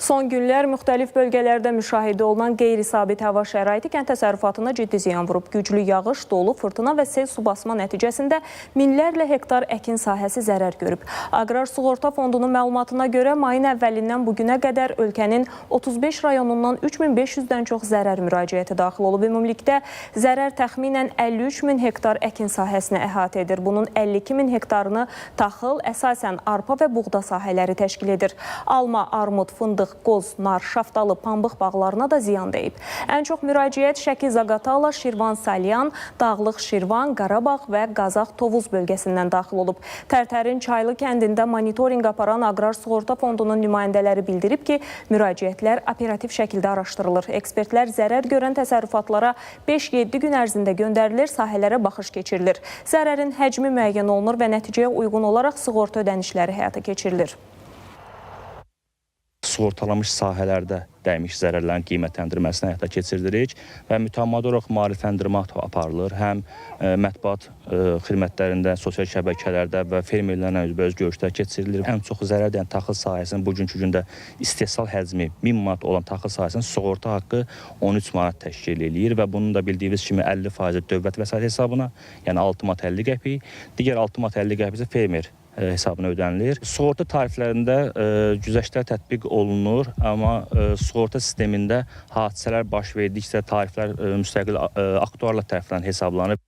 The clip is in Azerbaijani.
Son günlər müxtəlif bölgələrdə müşahidə olunan qeyri-sabit hava şəraiti kənd təsərrüfatına ciddi ziyan vurub. Güclü yağış, dolu, fırtına və sel su basma nəticəsində minlərlə hektar əkin sahəsi zərər görüb. Aqrar Sığorta Fondunun məlumatına görə mayın əvvəlindən bugünə qədər ölkənin 35 rayonundan 3500-dən çox zərər müraciəti daxil olub. Ümumilikdə zərər təxminən 53 min hektar əkin sahəsini əhatə edir. Bunun 52 min hektarını taxıl, əsasən arpa və buğda sahələri təşkil edir. Alma, armud, fındıq, qoz, nar, şaftalı, pambıq bağlarına da ziyan deyib. Ən çox müraciət Şəki-Zaqatala, Şirvan-Salyan, Dağlıq Şirvan, Qarabağ və Qazax-Tovuz bölgəsindən daxil olub. Tərtərin Çaylı kəndində monitorinq aparan Aqrar Sığorta Fondunun nümayəndələri bildirib ki, müraciətlər operativ şəkildə araşdırılır. Ekspertlər zərər görən təsərrüfatlara 5-7 gün ərzində göndərilir, sahələrə baxış keçirilir. Zərərin həcmi müəyyən olunur və nəticəyə uyğun olaraq sığorta ödənişləri həyata keçirilir. Sığortalanmış sahələrdə dəymiş zərərlərin qiymətləndirməsini həyata keçiririk və mütəmadi olaraq maarifləndirmə aparılır. Həm mətbuat xidmətlərində, sosial şəbəkələrdə və fermerlərlə üzbəüz görüşlər keçirilir. Ən çox zərər edən taxıl sahəsinin bugünkü gündə istehsal həcmi 1000 manat olan taxıl sahəsinin sığorta haqqı 13 manat təşkil edir və bunun da bildiyiniz kimi 50% dövlət vəsait hesabına, yəni 6 manat 50 qəpik, digər 6 manat 50 qəpik isə fermer hesabına ödənilir. Sığorta tariflərində güzəştlər tətbiq olunur, amma sığorta sistemində hadisələr baş verdikcə tariflər müstəqil aktuarlar tərəfindən hesablanır.